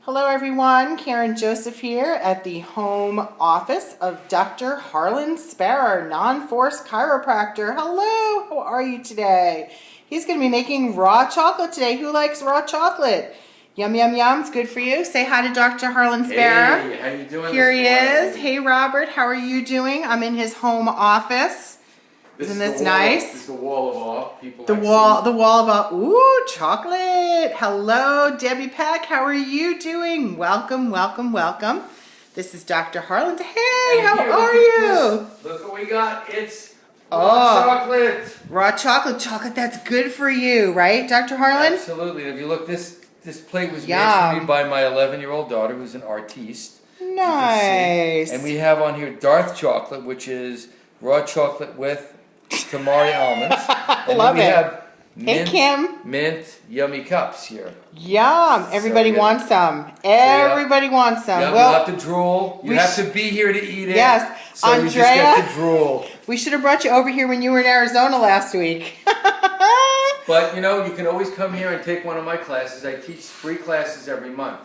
Hello everyone, Karen Joseph here at the home office of Dr. Harlan Sparer, non-force chiropractor. Hello, how are you today? He's going to be making raw chocolate today. Who likes raw chocolate? Yum, yum, yum. It's good for you. Say hi to Dr. Harlan Sparer. Hey, how you doing? Here he is. Hey Robert, how are you doing? I'm in his home office. Isn't this nice? This is the wall of awe. People the wall of awe. Ooh, chocolate. Hello, Debbie Peck. How are you doing? Welcome, welcome, welcome. This is Dr. Harlan. Hey, how are you? Look what we got. It's raw chocolate. Raw chocolate. Chocolate that's good for you, right, Dr. Harlan? Absolutely. If you look, this plate was made for me by my 11-year-old daughter, who's an artiste. Nice. And we have on here dark chocolate, which is raw chocolate with tamari almonds. And Love then we it. have Hey, Kim. Mint yummy cups here. Yum. Everybody wants some. Everybody wants some. Yeah, well, you'll have to drool. You have to be here to eat it. Yes. So Andrea, you just get to drool. We should have brought you over here when you were in Arizona last week. But, you know, you can always come here and take one of my classes. I teach free classes every month.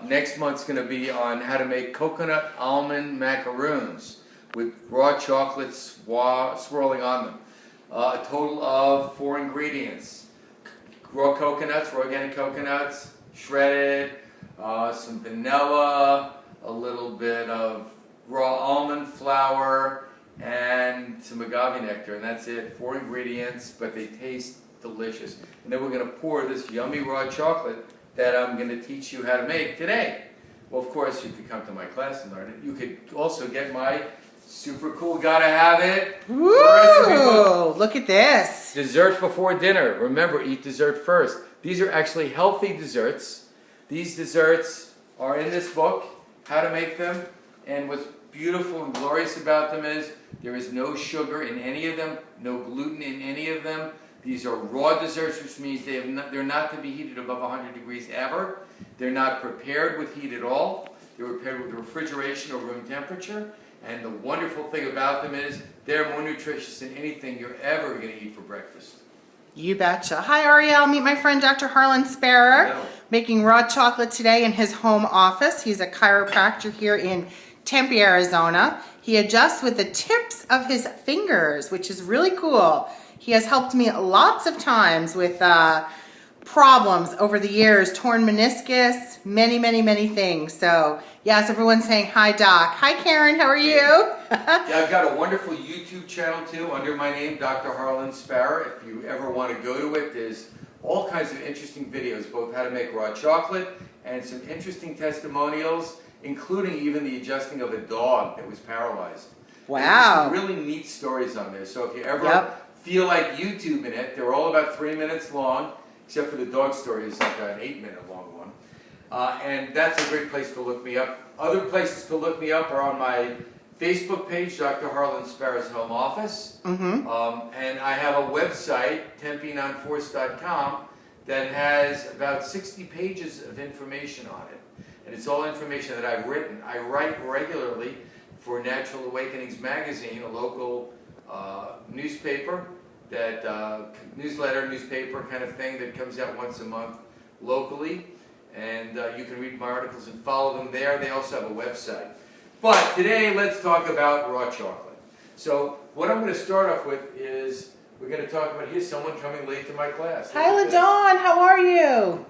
Next month's going to be on how to make coconut almond macaroons with raw chocolate swirling on them. A total of 4 ingredients. Raw coconuts, raw organic coconuts, shredded, some vanilla, a little bit of raw almond flour, and some agave nectar, and that's it. 4 ingredients, but they taste delicious. And then we're going to pour this yummy raw chocolate that I'm going to teach you how to make today. Well, of course, you could come to my class and learn it. You could also get my super cool, gotta have it. Woo! Look at this. Dessert before dinner. Remember, eat dessert first. These are actually healthy desserts. These desserts are in this book, how to make them. And what's beautiful and glorious about them is there is no sugar in any of them, no gluten in any of them. These are raw desserts, which means they're not to be heated above 100 degrees ever. They're not prepared with heat at all. They're prepared with refrigeration or room temperature. And the wonderful thing about them is they're more nutritious than anything you're ever going to eat for breakfast. You betcha. Hi, Ariel. Meet my friend Dr. Harlan Sparer, making raw chocolate today in his home office. He's a chiropractor here in Tempe, Arizona. He adjusts with the tips of his fingers, which is really cool. He has helped me lots of times with problems over the years, torn meniscus, many things. So, yes, everyone's saying hi, Doc. Hi, Karen. How are you? Yeah, I've got a wonderful YouTube channel, too, under my name, Dr. Harlan Sparer. If you ever want to go to it, there's all kinds of interesting videos, both how to make raw chocolate and some interesting testimonials, including even the adjusting of a dog that was paralyzed. Wow. There's some really neat stories on there. So if you ever feel like YouTubing it, they're all about 3 minutes long, except for the dog story is like an 8-minute long one. And that's a great place to look me up. Other places to look me up are on my Facebook page, Dr. Harlan Sparer's Home Office. And I have a website, tempenonforce.com, that has about 60 pages of information on it. And it's all information that I've written. I write regularly for Natural Awakenings magazine, a local newspaper, newspaper kind of thing that comes out once a month locally. And you can read my articles and follow them there. They also have a website. But today, let's talk about raw chocolate. So what I'm going to start off with is we're going to talk about, here's someone coming late to my class. Hi, LaDawn. How are you?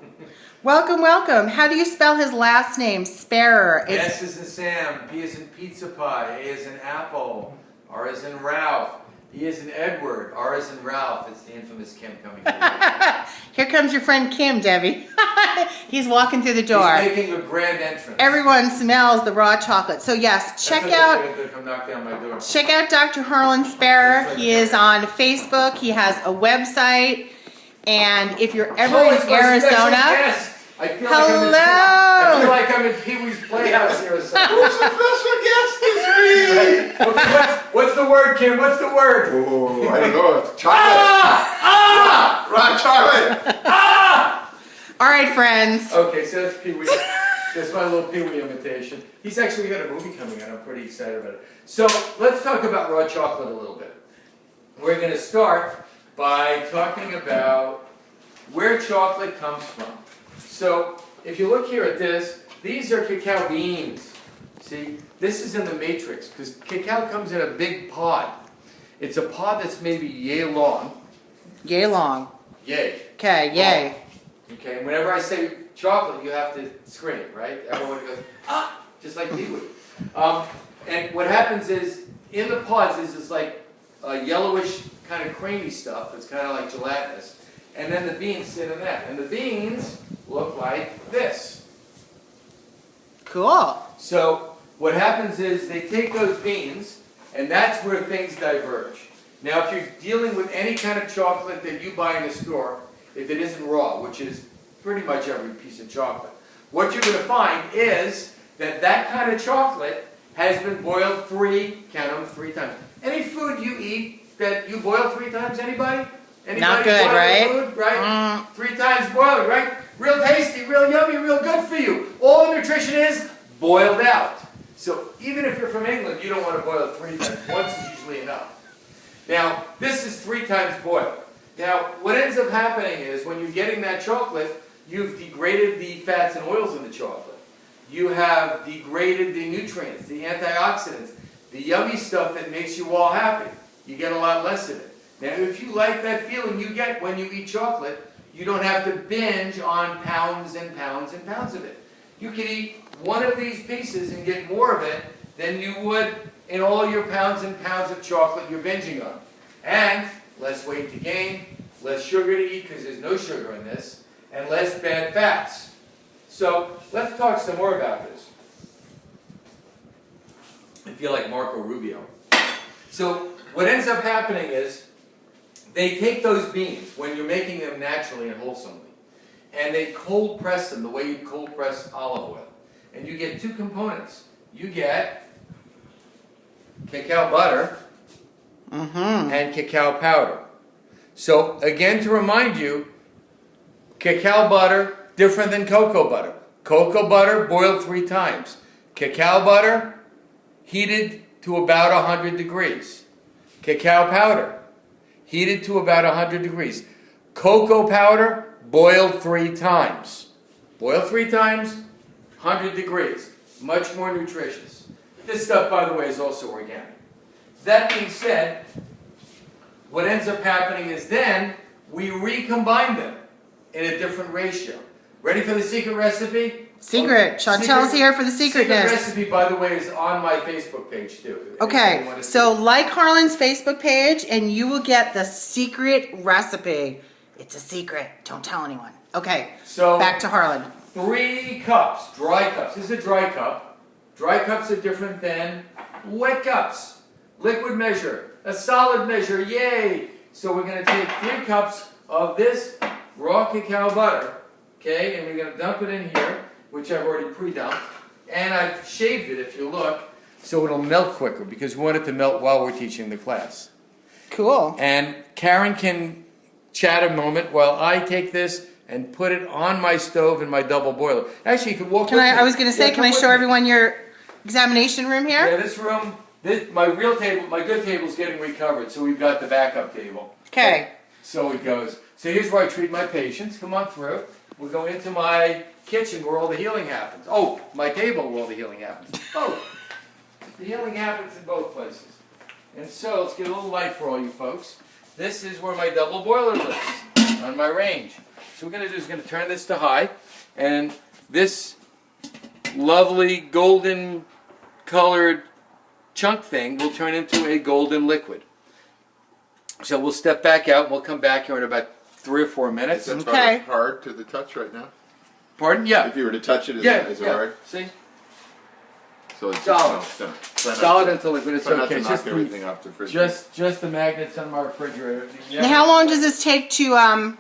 Welcome, welcome. How do you spell his last name? Sparer. S is in Sam, P is in pizza pie, A is in apple, R is in Ralph, E is in Edward, R is in Ralph. It's the infamous Kim coming here. Here comes your friend Kim, Debbie. He's walking through the door. He's making a grand entrance. Everyone smells the raw chocolate. So yes, check out Dr. Harlan Sparer. He is on Facebook. He has a website. And if you're ever in Arizona, I feel hello. like I'm in Pee-wee's Playhouse here or something. Who's the special guest this week? Okay, what's the word, Kim? What's the word? Oh, I don't know. It's chocolate. Raw chocolate. All right, friends. Okay, so that's Pee-wee. That's my little Pee-wee imitation. He's actually got a movie coming out. I'm pretty excited about it. So let's talk about raw chocolate a little bit. We're going to start by talking about where chocolate comes from. So if you look here at this, these are cacao beans. See, this is in the matrix because cacao comes in a big pod. It's a pod that's maybe yay long. Yay long. Yay. Okay, yay. Okay, and whenever I say chocolate, you have to scream, right? Everyone goes, ah, just like we would. And what happens is, in the pods is this like yellowish kind of creamy stuff. It's kind of like gelatinous. And then the beans sit in that. And the beans look like this. Cool. So what happens is they take those beans, and that's where things diverge. Now, if you're dealing with any kind of chocolate that you buy in the store, if it isn't raw, which is pretty much every piece of chocolate, what you're going to find is that that kind of chocolate has been boiled three times. Any food you eat that you boil 3 times, anybody? Anybody Not good, boil right? Food, right? 3 times boiled, right? Real tasty, real yummy, real good for you. All the nutrition is boiled out. So even if you're from England, you don't want to boil it 3 times. Once is usually enough. Now, this is 3 times boiled. Now, what ends up happening is when you're getting that chocolate, you've degraded the fats and oils in the chocolate. You have degraded the nutrients, the antioxidants, the yummy stuff that makes you all happy. You get a lot less of it. Now, if you like that feeling you get when you eat chocolate, you don't have to binge on pounds and pounds and pounds of it. You can eat one of these pieces and get more of it than you would in all your pounds and pounds of chocolate you're binging on. And less weight to gain, less sugar to eat because there's no sugar in this, and less bad fats. So let's talk some more about this. I feel like Marco Rubio. So what ends up happening is they take those beans when you're making them naturally and wholesomely, and they cold press them the way you cold press olive oil. And you get 2 components. You get cacao butter and cacao powder. So again, to remind you, cacao butter, different than cocoa butter. Cocoa butter boiled 3 times. Cacao butter heated to about 100 degrees. Cacao powder heated to about 100 degrees. Cocoa powder boiled 3 times. Boiled 3 times, 100 degrees. Much more nutritious. This stuff, by the way, is also organic. That being said, what ends up happening is then we recombine them in a different ratio. Ready for the secret recipe? Secret. Chantel's here for the secretness. Secret recipe, by the way, is on my Facebook page too. Okay, so like Harlan's Facebook page and you will get the secret recipe. It's a secret. Don't tell anyone. Okay, so back to Harlan. 3 cups, dry cups. This is a dry cup. Dry cups are different than wet cups. Liquid measure, a solid measure, yay! So we're going to take 3 cups of this raw cacao butter, okay, and we're going to dump it in here, which I've already pre-dumped, and I've shaved it, if you look, so it'll melt quicker, because we want it to melt while we're teaching the class. Cool. And Karen can chat a moment while I take this and put it on my stove in my double boiler. Actually, you could walk with me. I was going to say, Yeah, can I come show with me. everyone your examination room here? Yeah, this room, my real table, my good table's getting recovered, so we've got the backup table. Okay. So it goes. So here's where I treat my patients. Come on through. We'll go into my kitchen where all the healing happens. Oh, my table where all the healing happens. Oh, the healing happens in both places. And so let's get a little light for all you folks. This is where my double boiler lives on my range. So what we're going to do is going to turn this to high, and this lovely golden colored chunk thing will turn into a golden liquid. So we'll step back out and we'll come back here in about 3 or 4 minutes. Is that Okay. hard to the touch right now? Pardon? Yeah. If you were to touch it, is it hard? See? So it's Solid. Solid until liquid. It's Try not okay. to It's knock just everything off the refrigerator. just the magnets on my refrigerator. Now, how long does this take to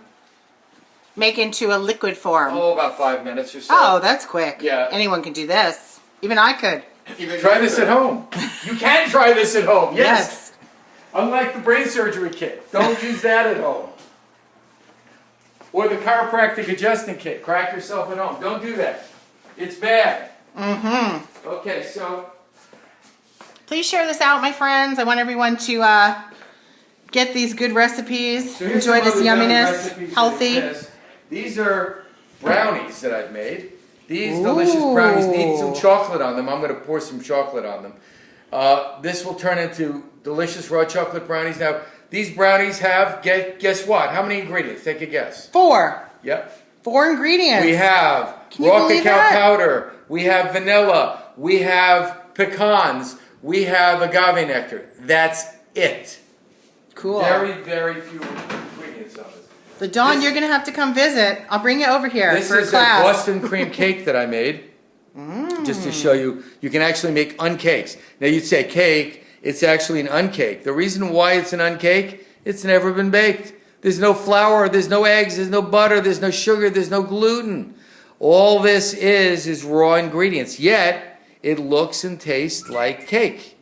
make into a liquid form? Oh, about 5 minutes or so. Oh, that's quick. Yeah. Anyone can do this. Even I could. Try this at home. You can try this at home. Yes. Yes. Unlike the brain surgery kit. Don't use that at home. Or the chiropractic adjusting kit. Crack yourself at home. Don't do that. It's bad. Mm-hmm. Okay, so Please share this out, my friends. I want everyone to get these good recipes. here's Enjoy some this other yummy yumminess. recipes that Healthy. exist. These are brownies that I've made. These delicious brownies need some chocolate on them. I'm going to pour some chocolate on them. This will turn into delicious raw chocolate brownies. Now, these brownies have, guess what? How many ingredients? Take a guess. 4. Yep. 4 ingredients. We have raw cacao powder. We have vanilla. We have pecans. We have agave nectar. That's it. Cool. Very, very few ingredients on this. So Dawn, you're going to have to come visit. I'll bring you over here for a class. This is a Boston cream cake that I made. Just to show you, you can actually make uncakes. Now you'd say cake, it's actually an uncake. The reason why it's an uncake, it's never been baked. There's no flour, there's no eggs, there's no butter, there's no sugar, there's no gluten. All this is raw ingredients, yet it looks and tastes like cake.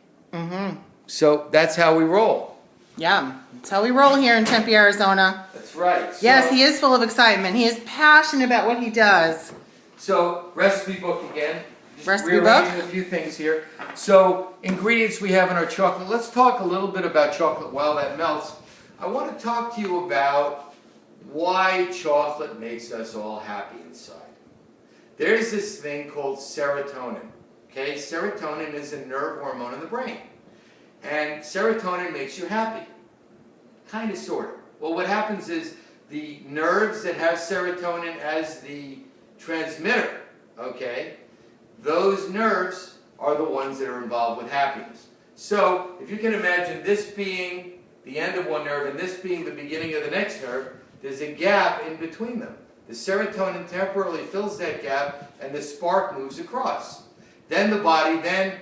So that's how we roll. Yeah, that's how we roll here in Tempe, Arizona. That's right. Yes, he is full of excitement. He is passionate about what he does. So, recipe book again. Just recipe book? Rearranging a few things here. So, ingredients we have in our chocolate. Let's talk a little bit about chocolate while that melts. I want to talk to you about why chocolate makes us all happy inside. There's this thing called serotonin. Okay, serotonin is a nerve hormone in the brain. And serotonin makes you happy. Kind of, sort of. Well, what happens is the nerves that have serotonin as the transmitter, okay, those nerves are the ones that are involved with happiness. So, if you can imagine this being the end of one nerve and this being the beginning of the next nerve, there's a gap in between them. The serotonin temporarily fills that gap and the spark moves across. Then the body then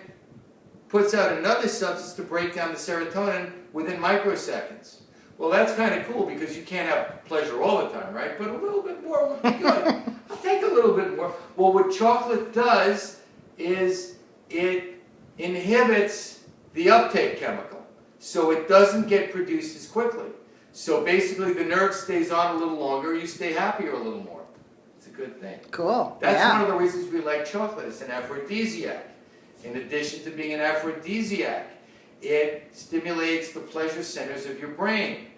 puts out another substance to break down the serotonin within microseconds. Well, that's kind of cool because you can't have pleasure all the time, right? But a little bit more would be good. I'll take a little bit more. Well, what chocolate does is it inhibits the uptake chemical. So it doesn't get produced as quickly. So basically the nerve stays on a little longer, you stay happier a little more. It's a good thing. Cool. That's one of the reasons we like chocolate. It's an aphrodisiac. In addition to being an aphrodisiac, it stimulates the pleasure centers of your brain.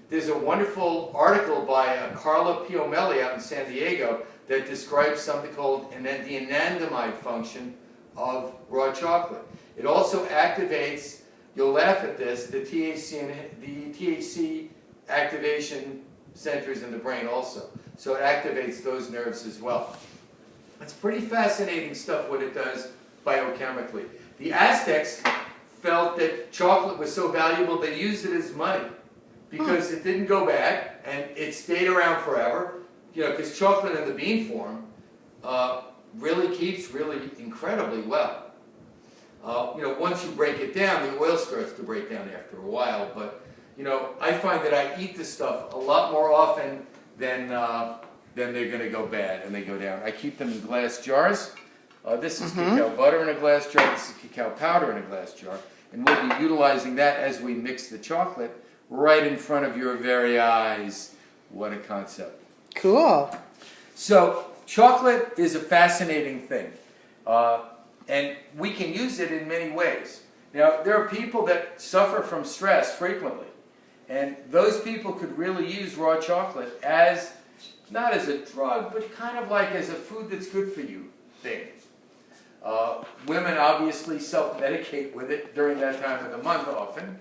There's a wonderful article by Carla Piomelli out in San Diego that describes something called the anandamide function of raw chocolate. It also activates, you'll laugh at this, the THC activation centers in the brain also. So it activates those nerves as well. It's pretty fascinating stuff what it does biochemically. The Aztecs felt that chocolate was so valuable they used it as money because it didn't go bad and it stayed around forever. You know, because chocolate in the bean form really keeps really incredibly well. You know, once you break it down, the oil starts to break down after a while. But you know, I find that I eat this stuff a lot more often than they're going to go bad and they go down. I keep them in glass jars. This is cacao butter in a glass jar. This is cacao powder in a glass jar. And we'll be utilizing that as we mix the chocolate right in front of your very eyes. What a concept. Cool. So, chocolate is a fascinating thing. And we can use it in many ways. Now, there are people that suffer from stress frequently. And those people could really use raw chocolate as, not as a drug, but kind of like as a food that's good for you thing. Women obviously self-medicate with it during that time of the month often,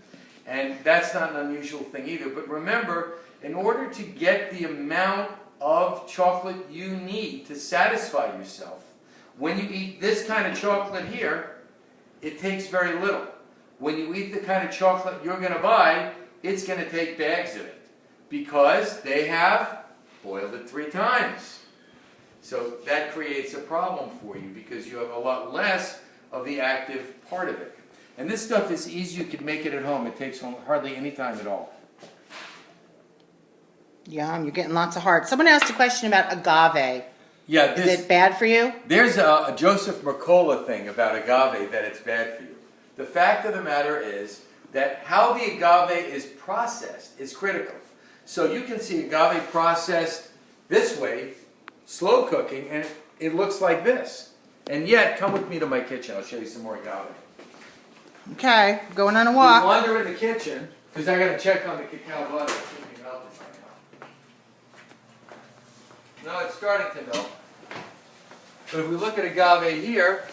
and that's not an unusual thing either. But remember, in order to get the amount of chocolate you need to satisfy yourself, when you eat this kind of chocolate here, it takes very little. When you eat the kind of chocolate you're going to buy, it's going to take bags of it because they have boiled it 3 times. So that creates a problem for you because you have a lot less of the active part of it. And this stuff is easy. You can make it at home. It takes hardly any time at all. Yum, you're getting lots of heart. Someone asked a question about agave. Yeah, is it bad for you? There's a Joseph Mercola thing about agave that it's bad for you. The fact of the matter is that how the agave is processed is critical. So you can see agave processed this way, slow cooking, and it looks like this. And yet, come with me to my kitchen. I'll show you some more agave. Okay, going on a walk. We wander in the kitchen, because I got to check on the cacao butter. No, it's starting to melt. But if we look at agave here,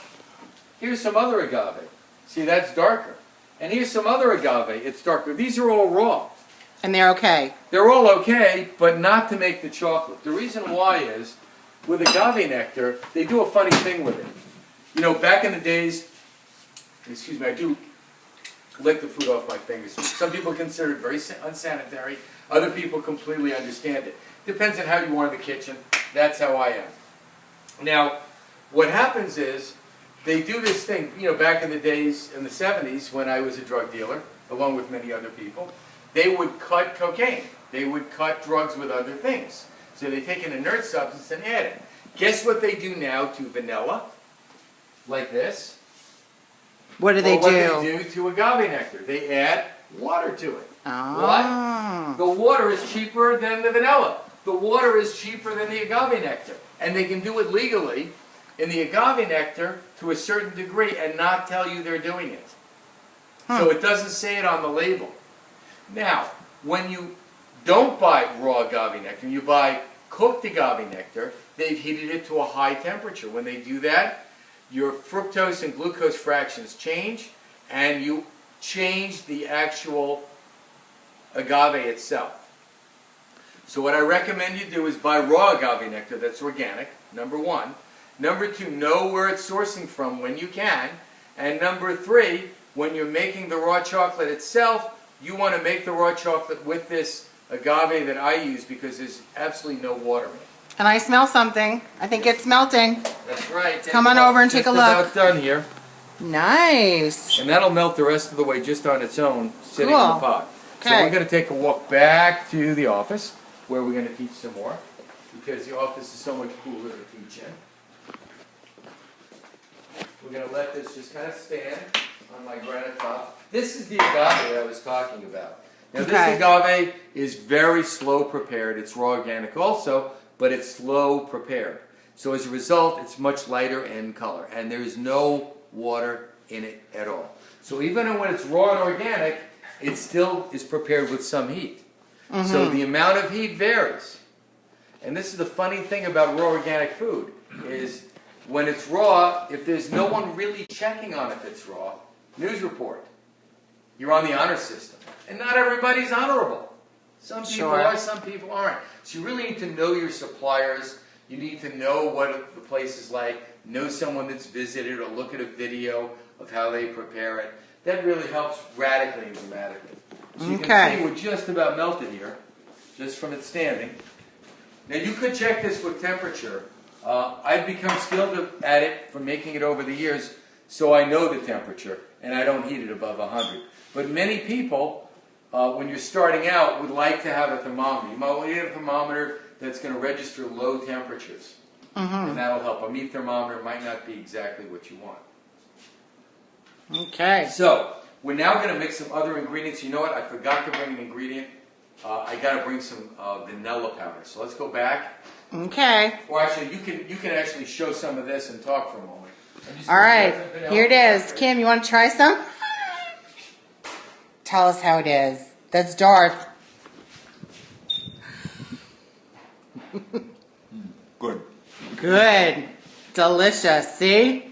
here's some other agave. See, that's darker. And here's some other agave, it's darker. These are all raw. And they're okay. They're all okay, but not to make the chocolate. The reason why is, with agave nectar, they do a funny thing with it. You know, back in the days, excuse me, I do lick the food off my fingers. Some people consider it very unsanitary. Other people completely understand it. Depends on how you are in the kitchen. That's how I am. Now, what happens is, they do this thing, you know, back in the days, in the 70s, when I was a drug dealer, along with many other people, they would cut cocaine. They would cut drugs with other things. So they take an inert substance and add it. Guess what they do now to vanilla? Like this. What do they What do? they do to agave nectar. They add water to it. Oh. What? The water is cheaper than the vanilla. The water is cheaper than the agave nectar. And they can do it legally in the agave nectar to a certain degree and not tell you they're doing it. So it doesn't say it on the label. Now, when you don't buy raw agave nectar, you buy cooked agave nectar, they've heated it to a high temperature. When they do that, your fructose and glucose fractions change, and you change the actual agave itself. So what I recommend you do is buy raw agave nectar that's organic, number one. Number two, know where it's sourcing from when you can. And number three, when you're making the raw chocolate itself, you want to make the raw chocolate with this agave that I use because there's absolutely no water in it. And I smell something. I think it's melting. That's right. Come on over and take a look. Just about done here. Nice. And that'll melt the rest of the way just on its own, sitting in Cool. the pot. So Okay. we're going to take a walk back to the office where we're going to teach some more because the office is so much cooler to teach in. We're going to let this just kind of stand on my granite top. This is the agave I was talking about. Now this agave is very slow prepared. It's raw organic also, but it's slow prepared. So as a result, it's much lighter in color, and there's no water in it at all. So even when it's raw and organic, it still is prepared with some heat. So the amount of heat varies. And this is the funny thing about raw organic food, is when it's raw, if there's no one really checking on if it's raw, news report, you're on the honor system. And not everybody's honorable. Some people are, some people aren't. So you really need to know your suppliers. You need to know what the place is like, know someone that's visited, or look at a video of how they prepare it. That really helps radically and dramatically. So you can see we're just about melted here, just from it standing. Now you could check this with temperature. I've become skilled at it from making it over the years, so I know the temperature, and I don't heat it above 100. But many people, when you're starting out, would like to have a thermometer. You might want to get a thermometer that's going to register low temperatures, and that'll help. A meat thermometer might not be exactly what you want. Okay. So, we're now going to mix some other ingredients. You know what? I forgot to bring an ingredient. I got to bring some vanilla powder. So let's go back. Okay. Or actually, you can actually show some of this and talk for a moment. All right. Here it is. Kim, you want to try some? Tell us how it is. That's Darth. Good. Good. Delicious. See?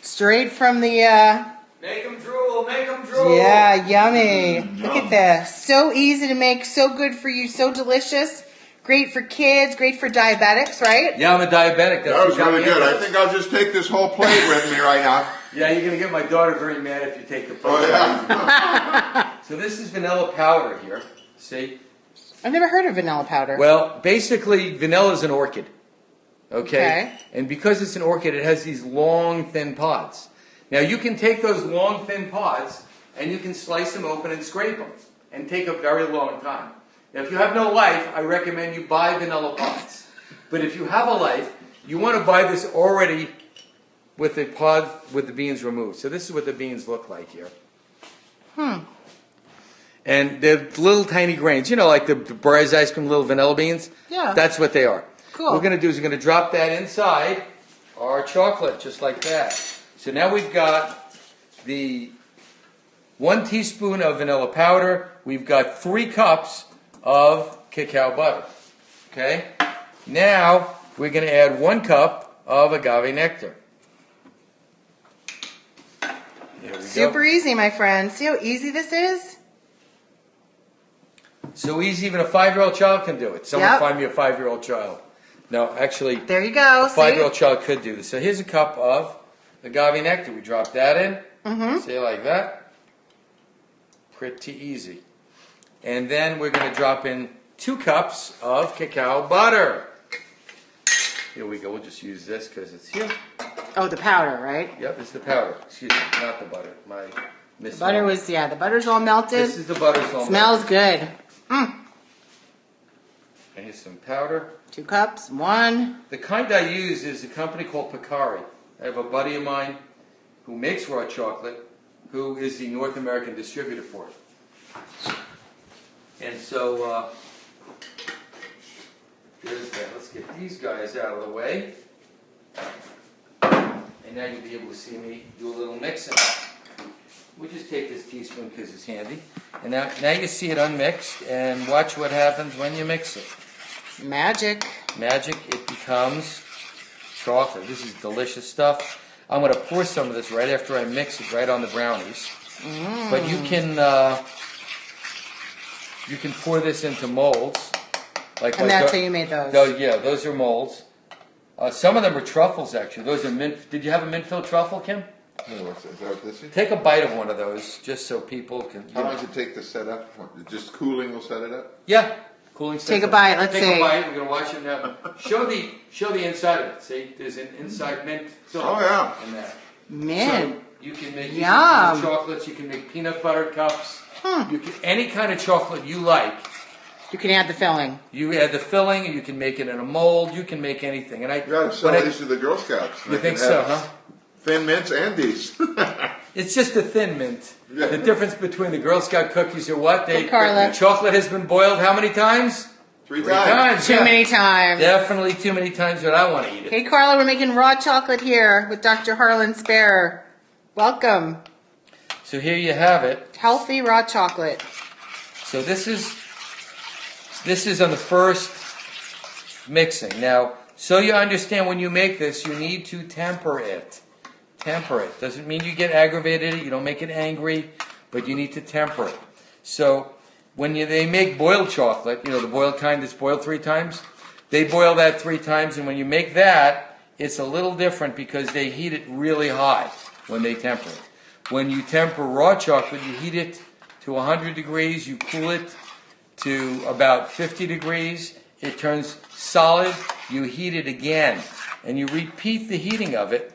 Straight from the, Make them drool, make them drool. yeah, yummy. Look at this. So easy to make, so good for you, so delicious. Great for kids, great for diabetics, right? Yeah, I'm a diabetic. That was really good. I think I'll just take this whole plate with me right now. Yeah, you're going to get my daughter very mad if you take the plate. Oh, yeah. So this is vanilla powder here. See? I've never heard of vanilla powder. Well, basically, vanilla is an orchid. Okay. And because it's an orchid, it has these long, thin pods. Now, you can take those long, thin pods, and you can slice them open and scrape them, and take a very long time. Now, if you have no life, I recommend you buy vanilla pods. But if you have a life, you want to buy this already with the pod, with the beans removed. So this is what the beans look like here. And they're little tiny grains. You know, like the Breyers ice cream little vanilla beans? Yeah. That's what they are. Cool. What we're going to do is we're going to drop that inside our chocolate, just like that. So now we've got the 1 teaspoon of vanilla powder. We've got 3 cups of cacao butter. Okay? Now, we're going to add 1 cup of agave nectar. Here we Super go. easy, my friend. See how easy this is? So easy, even a 5-year-old child can do it. Someone Yep. find me a 5-year-old child. No, actually, There you go. a 5-year-old child could do this. So here's a cup of agave nectar. We drop that in. Mm-hmm. See, like that. Pretty easy. And then we're going to drop in 2 cups of cacao butter. Here we go. We'll just use this because it's here. Oh, the powder, right? Yep, it's the powder. Excuse me, not the butter. My The butter was, the butter's all melted. This is the butter. Smells good. And here's some powder. 2 cups, 1. The kind I use is a company called Picari. I have a buddy of mine who makes raw chocolate, who is the North American distributor for it. And so, there's that. Let's get these guys out of the way. And now you'll be able to see me do a little mixing. We just take this teaspoon because it's handy. And now you see it unmixed, and watch what happens when you mix it. Magic. Magic, it becomes chocolate. This is delicious stuff. I'm going to pour some of this right after I mix it right on the brownies. But you can pour this into molds. And that's how you made those. Those are molds. Some of them are truffles, actually. Those are mint. Did you have a mint-filled truffle, Kim? No, what's that? Is that what this is? Take a bite of one of those, just so people can. How long does it take to set up? Just cooling will set it up? Yeah, cooling. Take a bite. Let's Take see. a bite. We're gonna watch it now. Show the inside of it. See, there's an inside mint filling in there. Mint. So you can make Yum. chocolates. You can make peanut butter cups. You can any kind of chocolate you like. You can add the filling. You add the filling, and you can make it in a mold. You can make anything. And You gotta sell these to the Girl Scouts. You think so, huh? Thin mints and these. It's just a thin mint. Yeah. The difference between the Girl Scout cookies are what? Carla. The chocolate has been boiled how many times? 3 Three times. Too many times. Definitely too many times that I want to eat it. Hey, Carla, we're making raw chocolate here with Dr. Harlan Sparer. Welcome. So here you have it. Healthy raw chocolate. So this is on the first mixing. Now, so you understand when you make this, you need to temper it. Temper it. Doesn't mean you get aggravated, you don't make it angry, but you need to temper it. So when they make boiled chocolate, the boiled kind that's boiled 3 times, they boil that 3 times, and when you make that, it's a little different because they heat it really high when they temper it. When you temper raw chocolate, you heat it to 100 degrees, you cool it to about 50 degrees, it turns solid, you heat it again, and you repeat the heating of it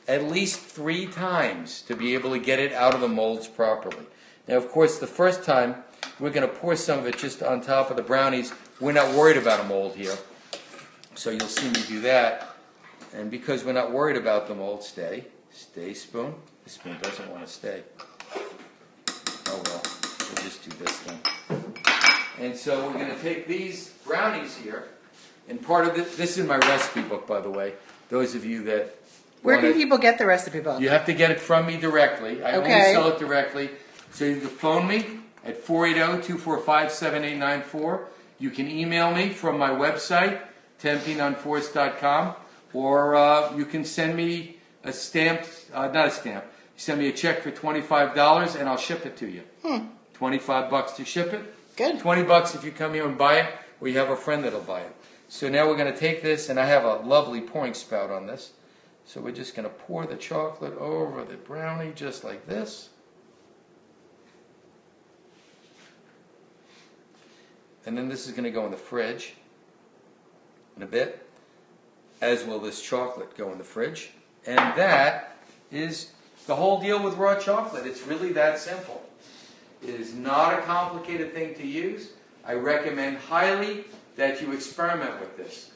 at least 3 times to be able to get it out of the molds properly. Now, of course, the first time, we're going to pour some of it just on top of the brownies. We're not worried about a mold here, so you'll see me do that. And because we're not worried about the mold, stay spoon. The spoon doesn't want to stay. Oh well, we'll just do this then. And so we're going to take these brownies here, and part of this is in my recipe book, by the way. Those of you that Where can people get the recipe book? you have to get it from me directly. I only sell it directly. So you can phone me at 480-245-7894. You can email me from my website, tempenonforce.com, or you can send me a stamp, not a stamp, send me a check for $25 and I'll ship it to you. $25 to ship it. Good. $20 if you come here and buy it, or you have a friend that'll buy it. So now we're going to take this, and I have a lovely pouring spout on this. So we're just going to pour the chocolate over the brownie just like this. And then this is going to go in the fridge in a bit, as will this chocolate go in the fridge. And that is the whole deal with raw chocolate. It's really that simple. It is not a complicated thing to use. I recommend highly that you experiment with this.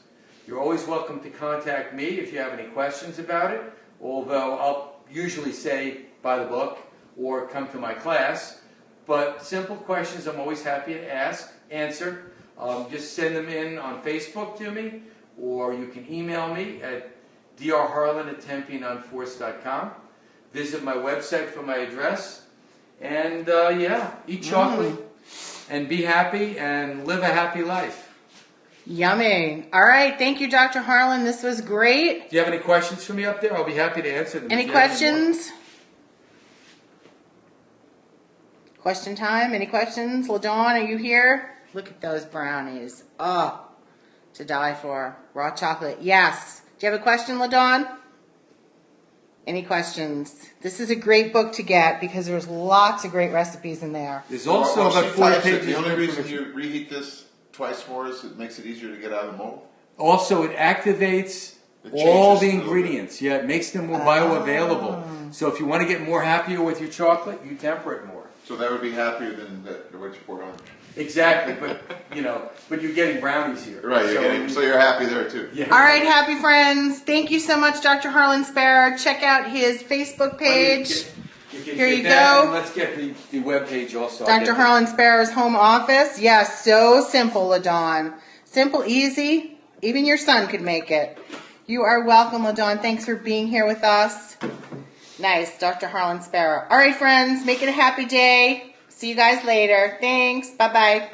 You're always welcome to contact me if you have any questions about it, although I'll usually say buy the book or come to my class. But simple questions I'm always happy to answer. Just send them in on Facebook to me, or you can email me at drharlan@tempenonforce.com. Visit my website for my address. And eat chocolate and be happy and live a happy life. Yummy. All right. Thank you, Dr. Harlan. This was great. Do you have any questions for me up there? I'll be happy to answer them. Any if you have more. questions? Question time. Any questions? LaDawn, are you here? Look at those brownies. Oh, to die for. Raw chocolate. Yes. Do you have a question, LaDawn? Any questions? This is a great book to get because there's lots of great recipes in there. There's also Well, about she 40 types it. pages. The of only reason information. you reheat this twice more is it makes it easier to get out of the mold. Also, it activates It all changes the a little ingredients. Yeah, it makes them more bioavailable. So if you want to get more happier with your chocolate, you temper it more. So that would be happier than what you poured on. Exactly, but but you're getting brownies here. Right, so you're happy there too. Yeah. All right, happy friends. Thank you so much, Dr. Harlan Sparer. Check out his Facebook page. Here you go. And let's get the web page also. Dr. Harlan Sparer's home office. Yes, so simple, LaDawn. Simple, easy. Even your son could make it. You are welcome, LaDawn. Thanks for being here with us. Nice, Dr. Harlan Sparer. All right, friends, make it a happy day. See you guys later. Thanks. Bye-bye.